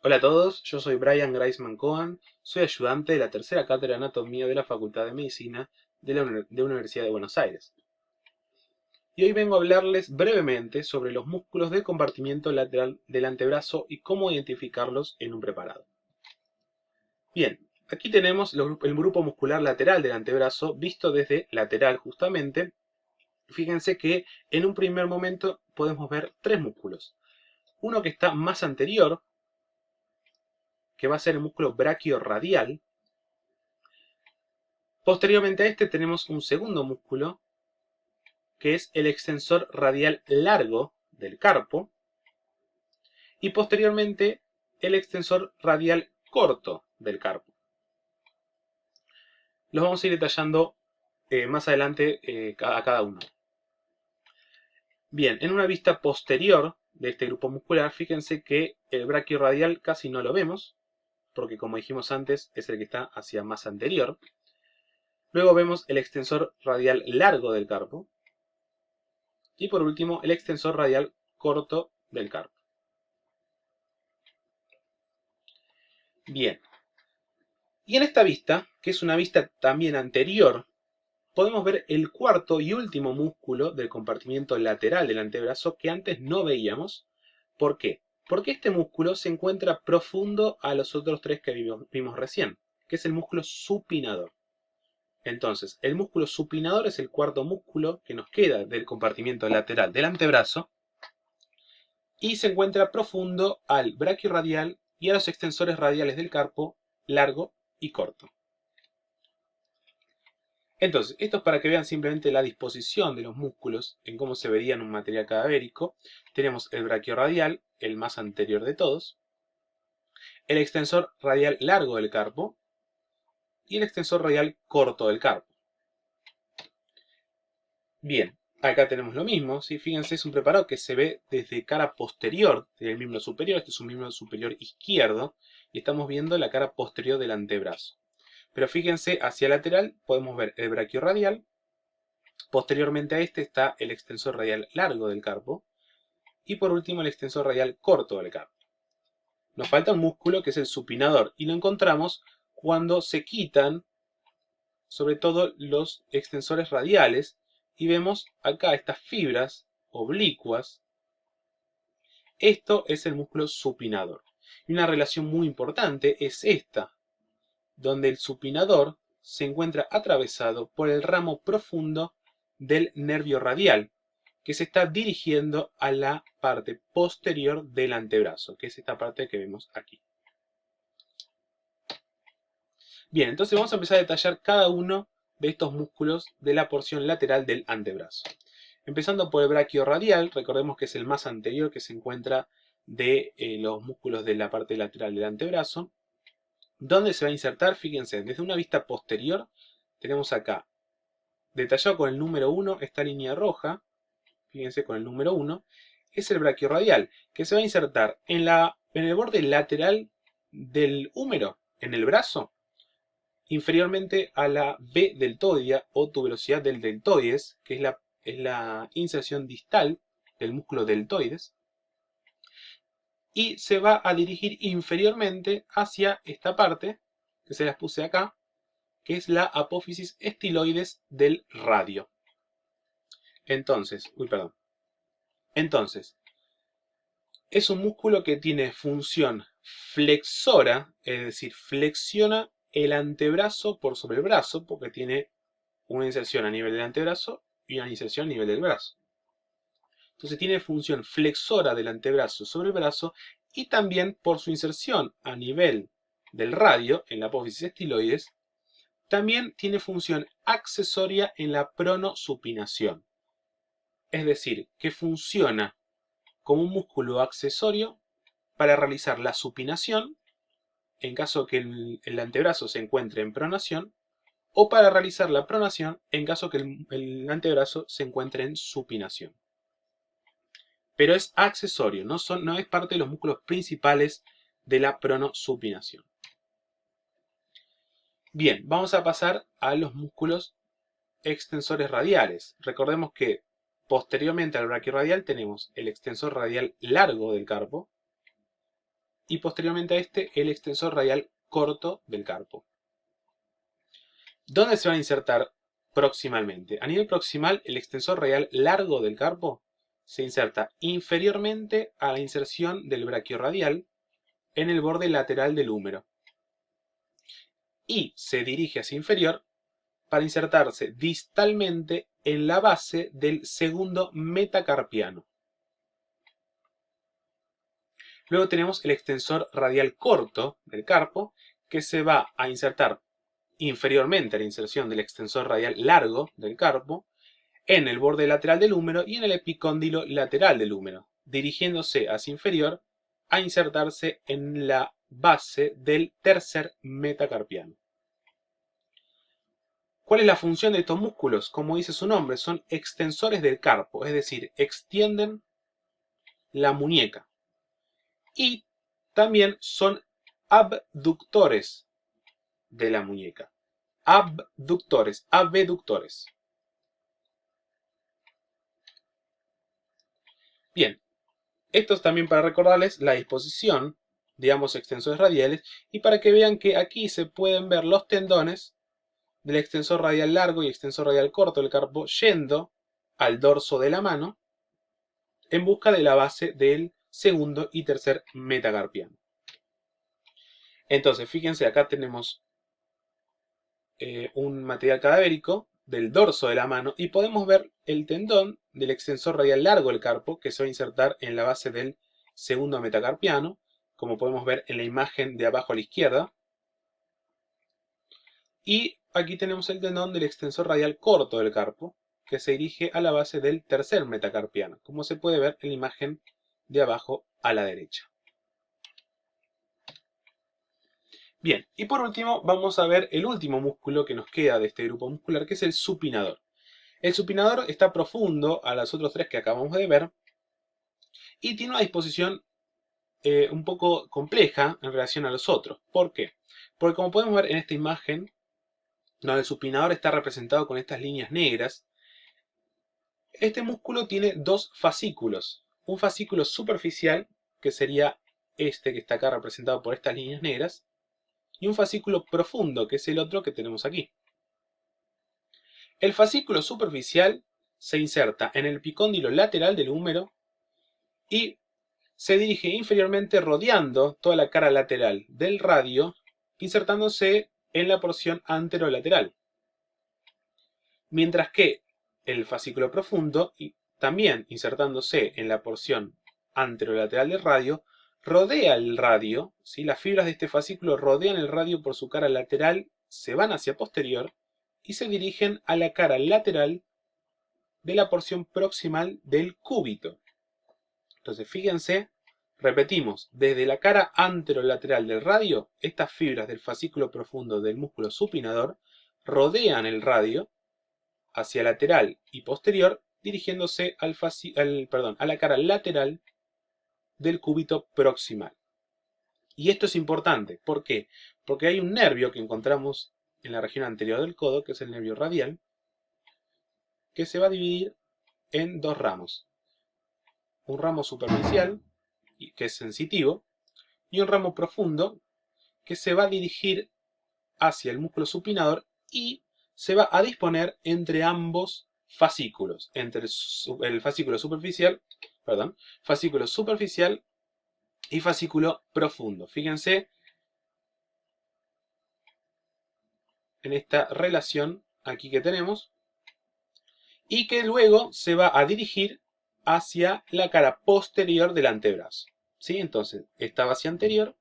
Hola a todos, yo soy Brian Greisman Cohen, soy ayudante de la tercera cátedra de Anatomía de la Facultad de Medicina de la Universidad de Buenos Aires. Y hoy vengo a hablarles brevemente sobre los músculos del compartimiento lateral del antebrazo y cómo identificarlos en un preparado. Bien, aquí tenemos el grupo muscular lateral del antebrazo visto desde lateral justamente. Fíjense que en un primer momento podemos ver tres músculos. Uno que está más anterior, que va a ser el músculo brachiorradial. Posteriormente a este tenemos un segundo músculo, que es el extensor radial largo del carpo, y posteriormente el extensor radial corto del carpo. Los vamos a ir detallando más adelante a cada uno. Bien, en una vista posterior de este grupo muscular, fíjense que el brachiorradial casi no lo vemos, porque como dijimos antes, es el que está hacia más anterior. Luego vemos el extensor radial largo del carpo. Y por último, el extensor radial corto del carpo. Bien. Y en esta vista, que es una vista también anterior, podemos ver el cuarto y último músculo del compartimiento lateral del antebrazo que antes no veíamos. ¿Por qué? Porque este músculo se encuentra profundo a los otros tres que vimos recién, que es el músculo supinador. Entonces, el músculo supinador es el cuarto músculo que nos queda del compartimiento lateral del antebrazo y se encuentra profundo al brachiorradial y a los extensores radiales del carpo largo y corto. Entonces, esto es para que vean simplemente la disposición de los músculos en cómo se vería en un material cadavérico. Tenemos el brachiorradial, el más anterior de todos, el extensor radial largo del carpo y el extensor radial corto del carpo. Bien, acá tenemos lo mismo, ¿sí? Fíjense, es un preparado que se ve desde cara posterior del miembro superior. Este es un miembro superior izquierdo y estamos viendo la cara posterior del antebrazo. Pero fíjense, hacia lateral podemos ver el brachiorradial. Posteriormente a este está el extensor radial largo del carpo. Y por último el extensor radial corto del carpo. Nos falta un músculo que es el supinador. Y lo encontramos cuando se quitan, sobre todo, los extensores radiales. Y vemos acá estas fibras oblicuas. Esto es el músculo supinador. Y una relación muy importante es esta, donde el supinador se encuentra atravesado por el ramo profundo del nervio radial, que se está dirigiendo a la parte posterior del antebrazo, que es esta parte que vemos aquí. Bien, entonces vamos a empezar a detallar cada uno de estos músculos de la porción lateral del antebrazo. Empezando por el brachiorradial, recordemos que es el más anterior que se encuentra de los músculos de la parte lateral del antebrazo. ¿Dónde se va a insertar? Fíjense, desde una vista posterior tenemos acá, detallado con el número 1, esta línea roja, fíjense con el número 1, es el brachiorradial, que se va a insertar en el borde lateral del húmero, en el brazo, inferiormente a la B deltoidea o tuberosidad del deltoides, que es la inserción distal del músculo deltoides, y se va a dirigir inferiormente hacia esta parte, que se las puse acá, que es la apófisis estiloides del radio. Entonces, es un músculo que tiene función flexora, es decir, flexiona el antebrazo por sobre el brazo, porque tiene una inserción a nivel del antebrazo y una inserción a nivel del brazo. Entonces tiene función flexora del antebrazo sobre el brazo y también por su inserción a nivel del radio, en la apófisis estiloides, también tiene función accesoria en la pronosupinación. Es decir, que funciona como un músculo accesorio para realizar la supinación en caso que el antebrazo se encuentre en pronación o para realizar la pronación en caso que el antebrazo se encuentre en supinación. Pero es accesorio, no es parte de los músculos principales de la pronosupinación. Bien, vamos a pasar a los músculos extensores radiales. Recordemos que posteriormente al brachiorradial tenemos el extensor radial largo del carpo y posteriormente a este el extensor radial corto del carpo. ¿Dónde se van a insertar proximalmente? A nivel proximal, el extensor radial largo del carpo se inserta inferiormente a la inserción del braquiorradial en el borde lateral del húmero y se dirige hacia inferior para insertarse distalmente en la base del segundo metacarpiano. Luego tenemos el extensor radial corto del carpo, que se va a insertar inferiormente a la inserción del extensor radial largo del carpo, en el borde lateral del húmero y en el epicóndilo lateral del húmero, dirigiéndose hacia inferior a insertarse en la base del tercer metacarpiano. ¿Cuál es la función de estos músculos? Como dice su nombre, son extensores del carpo, es decir, extienden la muñeca. Y también son abductores de la muñeca. Abductores, abductores. Bien, esto es también para recordarles la disposición de ambos extensores radiales y para que vean que aquí se pueden ver los tendones del extensor radial largo y extensor radial corto del carpo yendo al dorso de la mano en busca de la base del segundo y tercer metacarpiano. Entonces, fíjense, acá tenemos un material cadavérico del dorso de la mano y podemos ver el tendón del extensor radial largo del carpo que se va a insertar en la base del segundo metacarpiano, como podemos ver en la imagen de abajo a la izquierda. Y aquí tenemos el tendón del extensor radial corto del carpo, que se dirige a la base del tercer metacarpiano, como se puede ver en la imagen de abajo a la derecha. Bien, y por último vamos a ver el último músculo que nos queda de este grupo muscular, que es el supinador. El supinador está profundo a los otros tres que acabamos de ver y tiene una disposición un poco compleja en relación a los otros. ¿Por qué? Porque como podemos ver en esta imagen, donde el supinador está representado con estas líneas negras, este músculo tiene dos fascículos. Un fascículo superficial, que sería este que está acá representado por estas líneas negras, y un fascículo profundo, que es el otro que tenemos aquí. El fascículo superficial se inserta en el epicóndilo lateral del húmero y se dirige inferiormente rodeando toda la cara lateral del radio, insertándose en la porción anterolateral. Mientras que el fascículo profundo, también insertándose en la porción anterolateral del radio, rodea el radio, ¿sí? Las fibras de este fascículo rodean el radio por su cara lateral, se van hacia posterior y se dirigen a la cara lateral de la porción proximal del cúbito. Entonces, fíjense, repetimos, desde la cara anterolateral del radio, estas fibras del fascículo profundo del músculo supinador rodean el radio hacia lateral y posterior, dirigiéndose a la cara lateral del cúbito proximal. Y esto es importante, ¿por qué? Porque hay un nervio que encontramos en la región anterior del codo, que es el nervio radial, que se va a dividir en dos ramos. Un ramo superficial, que es sensitivo, y un ramo profundo, que se va a dirigir hacia el músculo supinador y se va a disponer entre ambos fascículos, entre el fascículo superficial y fascículo profundo. Fíjense en esta relación aquí que tenemos y que luego se va a dirigir hacia la cara posterior del antebrazo. ¿Sí? Entonces, esta base anterior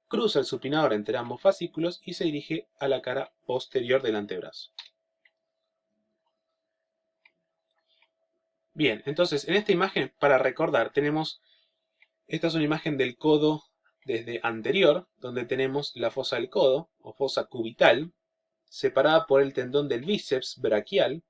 cruza el supinador entre ambos fascículos y se dirige a la cara posterior del antebrazo. Bien, entonces en esta imagen, para recordar, esta es una imagen del codo desde anterior, donde tenemos la fosa del codo, o fosa cubital, separada por el tendón del bíceps braquial,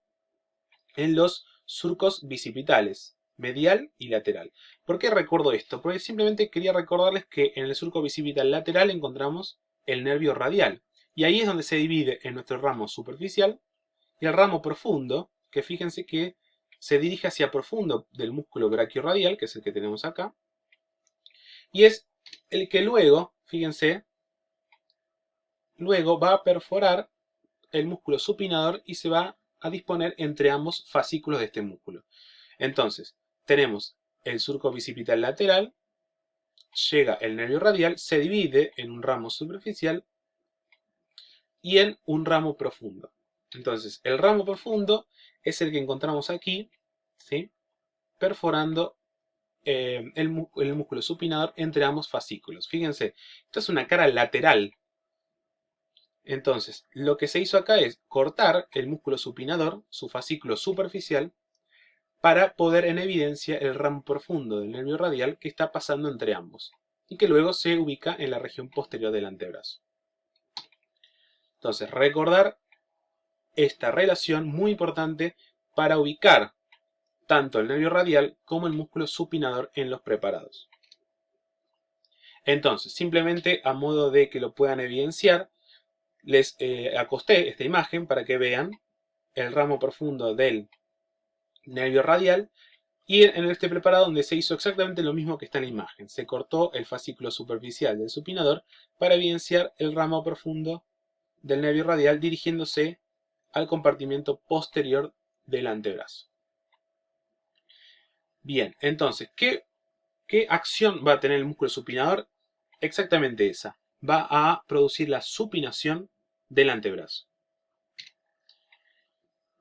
en los surcos bicipitales, medial y lateral. ¿Por qué recuerdo esto? Porque simplemente quería recordarles que en el surco bicipital lateral encontramos el nervio radial, y ahí es donde se divide en nuestro ramo superficial y el ramo profundo, que fíjense que se dirige hacia profundo del músculo braquiorradial, que es el que tenemos acá, y es el que luego, fíjense, luego va a perforar el músculo supinador y se va a disponer entre ambos fascículos de este músculo. Entonces, tenemos el surco bicipital lateral, llega el nervio radial, se divide en un ramo superficial y en un ramo profundo. Entonces, el ramo profundo es el que encontramos aquí, ¿sí? Perforando el músculo supinador entre ambos fascículos. Fíjense, esto es una cara lateral. Entonces, lo que se hizo acá es cortar el músculo supinador, su fascículo superficial, para poner en evidencia el ramo profundo del nervio radial que está pasando entre ambos y que luego se ubica en la región posterior del antebrazo. Entonces, recordar esta relación muy importante para ubicar tanto el nervio radial como el músculo supinador en los preparados. Entonces, simplemente a modo de que lo puedan evidenciar, les acosté esta imagen para que vean el ramo profundo del nervio radial y en este preparado donde se hizo exactamente lo mismo que está en la imagen. Se cortó el fascículo superficial del supinador para evidenciar el ramo profundo del nervio radial dirigiéndose al compartimento posterior del antebrazo. Bien, entonces, ¿qué acción va a tener el músculo supinador? Exactamente esa. Va a producir la supinación del antebrazo.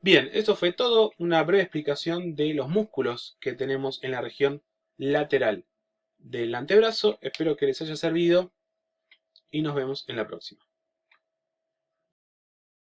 Bien, esto fue todo, una breve explicación de los músculos que tenemos en la región lateral del antebrazo. Espero que les haya servido y nos vemos en la próxima.